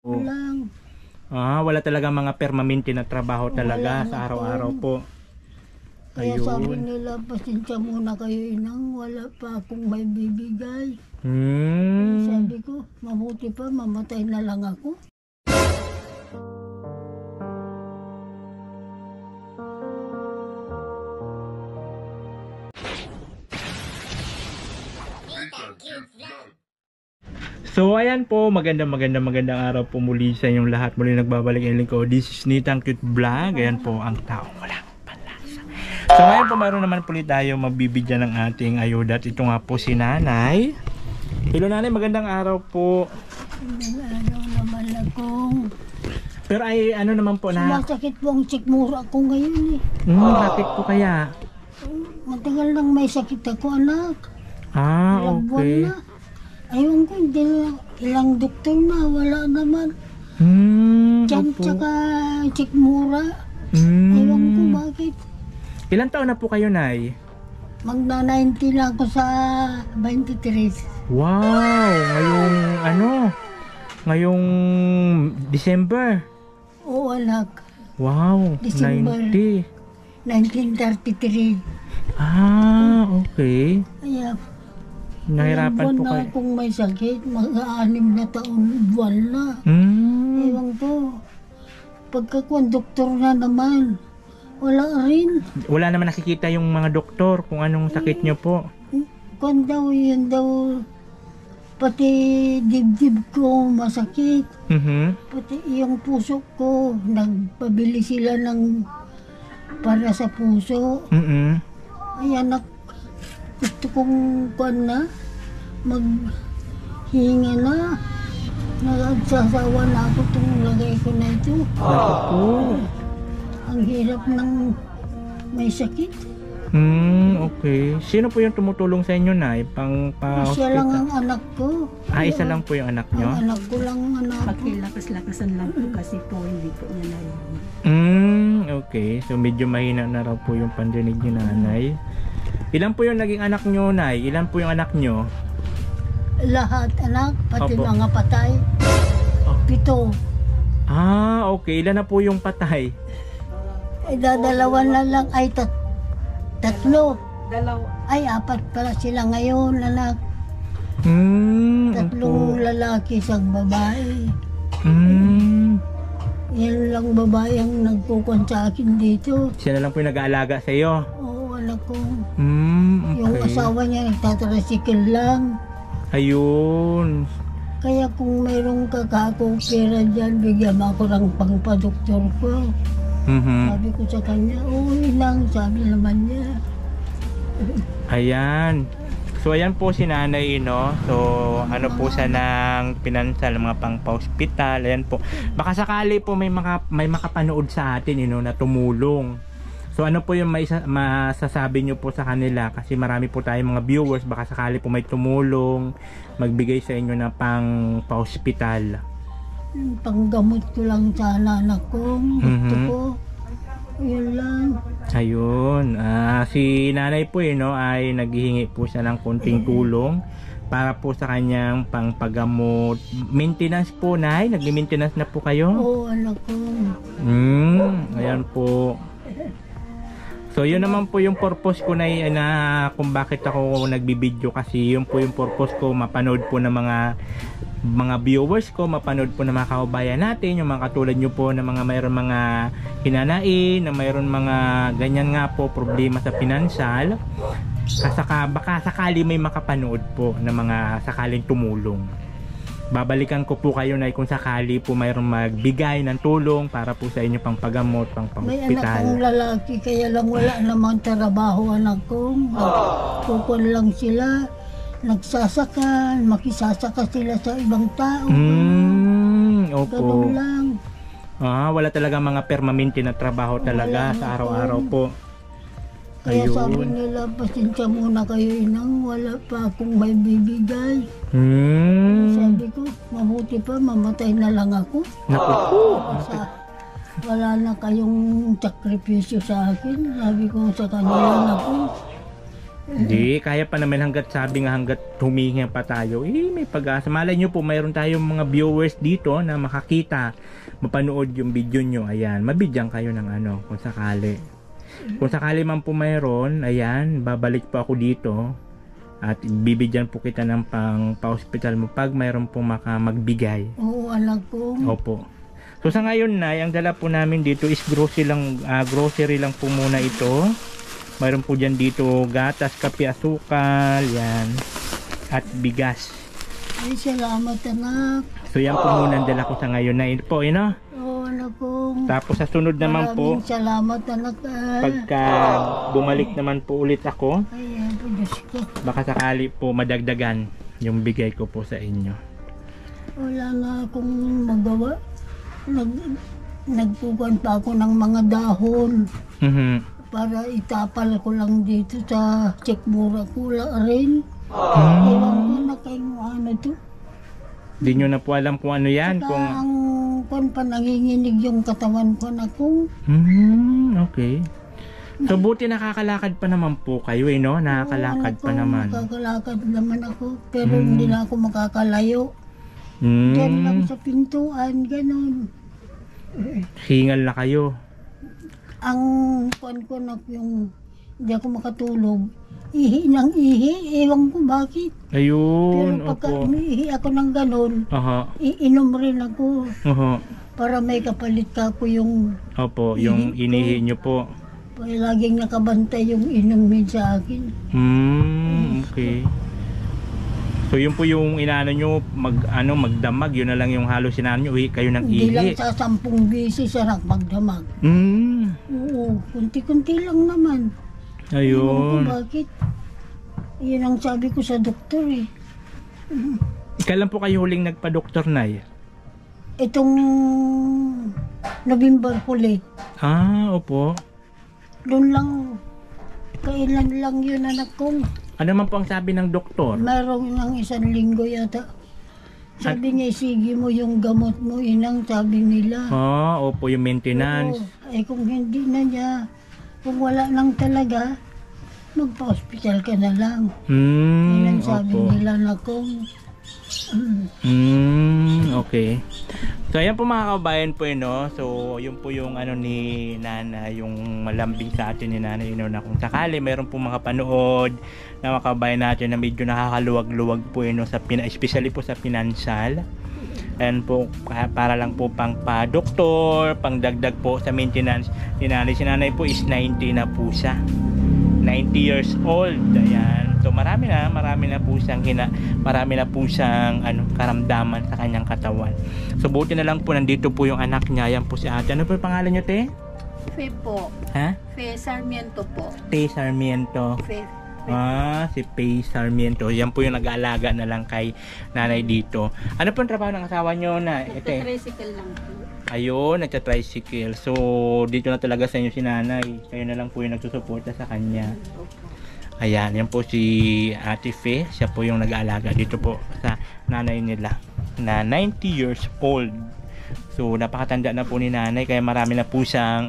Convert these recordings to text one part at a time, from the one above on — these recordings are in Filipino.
Oh. Lang. Wala talaga mga permanente na trabaho talaga sa araw-araw po. Kaya Ayun. sabi nila, pasensya muna kayo inang, wala pa akong may bibigay. Sabi ko, mabuti pa, mamatay na lang ako. So ayan po, magandang araw po muli sa inyong lahat. Muli nagbabalik ang lingkod. This is Nitang Cute Vlog. Ayan po ang taong walang panlasa. So ngayon po mayroon naman po tayo mabibigyan ng ating ayuda. At ito nga po si Nanay. Hello Nanay, magandang araw po. Magandang araw naman akong. Pero ay ano naman po na... Sumasakit po ang sikmura ko ngayon eh. Bakit po kaya? Matagal nang may sakit ako anak. Ilang buwan Okay. na. Ayun ko, hindi na, ilang doktor na, wala naman. Diyan, Opo. tsaka sikmura. Ayun ko, bakit? Ilan taon na po kayo, Nay? Magna-90 na ako sa 23. Wow! Ngayong December. Oo anak, Wow! December. 90. 1933. Okay. Kaya, Nahirapan po buwan na kayo. akong may sakit, mag-6 na taon buwan na. Ewan ko, pagkakonduktor na naman, wala rin. Wala naman nakikita yung mga doktor kung anong sakit nyo po. Kung daw, yun daw, pati dibdib ko masakit. Pati yung puso ko, nagpabili sila ng para sa puso. Ay anak, gusto kong maghinga na. Nagsasawa na ako itong lagay ko na ito. Ang hirap ng may sakit. Okay. Sino po yung tumutulong sa inyo, Nay? Siya lang ang anak ko. Isa lang po yung anak nyo? Ang anak ko lang ang anak ko. Pakilakas-lakasan lang po kasi po hindi po niya na yun. Okay. So medyo mahina na raw po yung pandinig ni Nanay. Ilan po yung naging anak nyo, Nay? Ilan po yung anak nyo? Lahat anak, pati Opo. mga patay. 7. Okay. Ilan na po yung patay? Dadalawa na lang, ay 3. Dalawa. Ay 4 pala sila ngayon anak. 3 lalaki, 1 babae. Yan lang babae ang nagkukuhan sa akin dito. Siya na lang po yung nag-aalaga sa iyo? Oo anak ko. Okay. Yung asawa niya nagtatrasikil lang. Ayun. Kaya kung mayroong kakakong pera dyan, bigyan mo ako ng pangpadoktor ko. Sabi ko sa kanya, lang, sabi naman niya. Ayan. So ayan po si Nanay, no? So ano po siya ng pinansal, mga pang-hospital. Ayan po. Baka sakali po may makapanood sa atin, na tumulong. So ano po yung masasabi nyo po sa kanila? Kasi marami po tayong mga viewers. Baka sakali po may tumulong, magbigay sa inyo na pang-hospital. Panggamot ko lang sana anak ko. Gusto ko. Yun lang. Ayun. Si Nanay po ay naghihingi po siya ng konting tulong para po sa kanyang pangpagamot. Maintenance po, Nay? Nag-maintenance na po kayo? Oo anak ko. Ayan po. So yun naman po yung purpose ko na kung bakit ako nagbibideo, kasi yun po yung purpose ko, mapanood po ng mga viewers ko, mapanood po ng mga kababayan natin, yung mga katulad nyo po na mayroon mga hinanain, na mayroon mga ganyan nga po problema sa pinansal. Baka sakali may makapanood po na mga sakaling tumulong. Babalikan ko po kayo, Nay, kung sakali po mayroong magbigay ng tulong para po sa inyo pang pagamot, pang May anak pang-hospital. kong lalaki, kaya lang wala namang trabaho anak ko. Nagkukon lang sila. Nagsasaka, makisasaka sila sa ibang tao. Opo. Ganun lang. Wala talaga mga permanente na trabaho talaga Wala sa na araw-araw po. Kaya Ayun. sabi nila, pasensya muna kayo inang, wala pa akong may bibigay. Sabi ko, mabuti pa, mamatay na lang ako. Naku po. Wala na kayong sakripisyo sa akin. Sabi ko sa kanila, naku, Hindi, kaya pa naman hanggat sabi nga hanggat humihinga pa tayo, may pag-asa. Malay nyo po, mayroon tayong mga viewers dito na makakita, mapanood yung video nyo. Ayan, mabigyan kayo ng ano, kung sakali. Kung sakali man po mayroon, ayan, babalik po ako dito at bibigyan po kita ng pa-hospital mo pag mayroon po magbigay. Oo, anak ko. Opo. So sa ngayon na, ang dala po namin dito is grocery lang po muna ito. Mayroon po dyan dito gatas, kape, asukal, yan, at bigas. Ay, salamat anak. So yan po muna ang dala ko sa ngayon na ito po, Oo, anak ko. Tapos sa sunod naman po, Maraming salamat anak. pagka bumalik naman po ulit ako, Ayan po, Diyos ko. baka sakali po madagdagan yung bigay ko po sa inyo. Wala na akong magawa. Nagpupan pa ako ng mga dahon para itapal ko lang dito sa Chekmura ko rin. Ewan ko na kayong ano to. Di nyo na po alam kung ano yan. Saka Kung... ang pa nanginginig yung katawan ko na kung. Okay. So buti nakakalakad pa naman po kayo no? Nakakalakad pa naman. Nakakalakad naman ako pero hindi na ako makakalayo. Diyan lang sa pintuan, ganun. Hingal na kayo. Ang pan ko na yung hindi ako makatulog. Ihi ng ihi, ewan ko bakit. Ayun, Pero pagka opo. umiihi ako ng ganun, iinom rin ako para may kapalit ka ko yung Opo, yung inihi nyo po. laging nakabantay yung inumin sa akin. Okay. So yun po yung inaano nyo, magdamag, yun na lang yung halos inaano nyo, uwi kayo ng Hindi lang ihi. sa 10 beses sarap magdamag. Oo, kunti-kunti lang naman. Ayun. Bakit? Yun ang sabi ko sa doktor eh. Kailan po kayo huling nagpa-doktor na Itong November huli. Opo. Doon lang, kailan lang yun anak kong. Ano man po ang sabi ng doktor? Meron ng 1 linggo yata. Sabi niya, sige mo yung gamot mo, inang sabi nila. Opo, yung maintenance. Ay kung hindi na niya, kung wala lang talaga, magpa-hospital ka na lang. Yan ang sabi Opo. nila na kung. Okay. So ayan po mga kabayan po So yun po yung ni Nana, yung malambing sa atin ni Nana na kung sakali mayroon po mga panood na mga kabayan natin na medyo nakakaluwag-luwag po sa especially po sa financial. Ayan po, para lang po pang pa-doktor, pang dagdag po sa maintenance ni Nanay. Si Nanay po is 90 na po siya. 90 years old. Ayan. So marami na po siyang karamdaman sa kanyang katawan. So buti na lang po nandito po yung anak niya. Yan po si ate. Ano po yung pangalan niyo, te? Fe po. Ha? Fe Sarmiento po. Te Sarmiento. Fe. Si Faye Sarmiento. Yan po yung nag-aalaga na lang kay nanay dito. Ano po ang trabaho ng asawa niyo na? Tricycle lang po. Ayun, nagsa-tricycle. So dito na talaga sa inyo si nanay. Kayo na lang po yung nagsusuporta sa kanya. Ayan, yan po si Ate Fe. Siya po yung nag-aalaga dito po sa nanay nila na 90 years old. So napakatanda na po ni nanay kaya marami na po siyang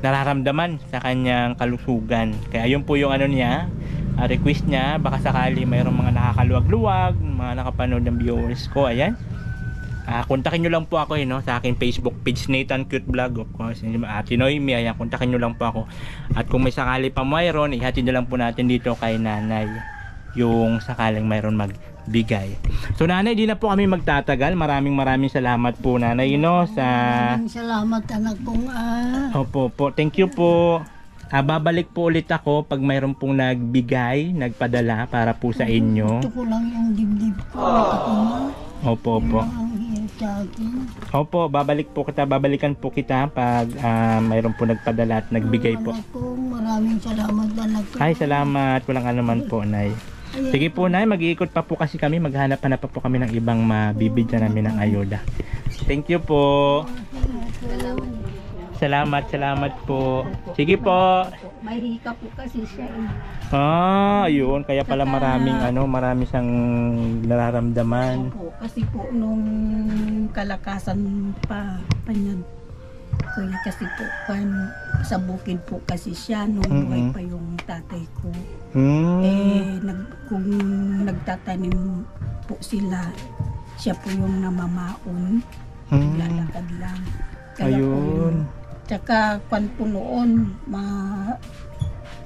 nararamdaman sa kanyang kalusugan. Kaya yun po yung request niya. Baka sakali mayroong mga nakakaluwag-luwag, mga nakapanood ng viewers ko. Ayan. Kontakin nyo lang po ako sa aking Facebook page, Nathan Cute Vlog, of course. Ate Noemi, ayan, kontakin nyo lang po ako. At kung may sakali pa mayroon, ihatid nyo lang po natin dito kay nanay yung sakaling mayroon magbigay. So nanay, di na po kami magtatagal. Maraming salamat po nanay sa... Maraming salamat anak kong Opo, thank you po. Babalik po ulit ako pag mayroon pong nagbigay, nagpadala para po sa inyo. Gusto ko lang yung dibdib ko. Opo. Opo, babalikan po kita pag mayroon po nagpadala at nagbigay po. Maraming salamat anak ko. Ay, salamat. Walang anuman po, Nay. Sige po, Nay. Mag-iikot pa po kasi kami. Maghanap-hanap pa po kami ng ibang mabibigyan namin ng ayuda. Thank you po. Salamat po. Sige po. May hika po kasi siya Ayun. Kaya pala marami siyang nararamdaman. Opo, kasi po nung kalakasan pa niyan. Kaya kasi po, sa bukid po kasi siya nung buhay pa yung tatay ko. Kung nagtatanim po sila, siya po yung namamaon. Lalakad lang. Kaya Ayun. Tsaka po noon,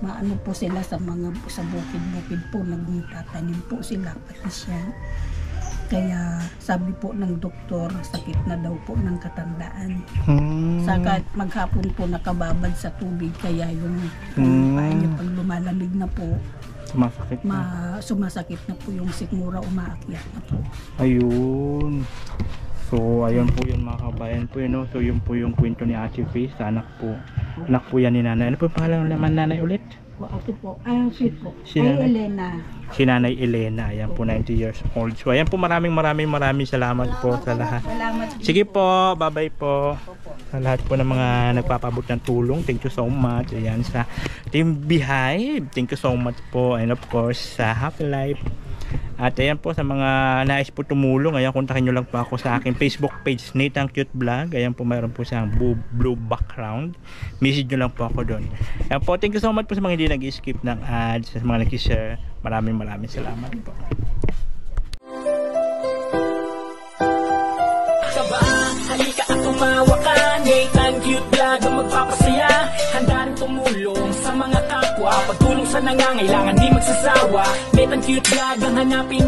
maano po sila sa bukid-bukid po, nagtatanim po sila pati siya. Kaya sabi po ng doktor, sakit na daw po ng katandaan. Saka maghapon po nakababad sa tubig, kaya yung paa niya pag lumalamig na po, sumasakit na po yung sikmura, umaakyat na po. Ayun. So, ayun po yun mga kabayan po yun, no? So, yun po yung kwento ni Ate Faith sa anak po. Anak po yan ni nanay. Ano po yung pangalan naman nanay ulit? Ako po, sweet po. Si Ay, nanay? Elena. Si Nanay Elena. Ayan po, 90 years old. So, ayan po, maraming salamat po sa lahat. Salamat. Sige po, bye-bye po. Sa lahat po ng mga nagpapabot ng tulong. Thank you so much. Ayan, sa Team Beehive. Thank you so much po. And of course, sa Happy Life. At ayan po sa mga nais po tumulong, ayan, kontakin nyo lang po ako sa aking Facebook page, Nathan Cute Vlog. Ayan po, mayroon po siyang blue background. Message nyo lang po ako doon. Ayan po, thank you so much po sa mga hindi nag-skip ng ads, sa mga nag-share. Maraming salamat po. Halika at tumawa ka, Nathan Cute Vlog ang magpapasaya. Handa rin tumulong sa mga kapwa, pagtulong sa nangangailangan, di magsasawa. Nathan Cute Vlog ang hanapin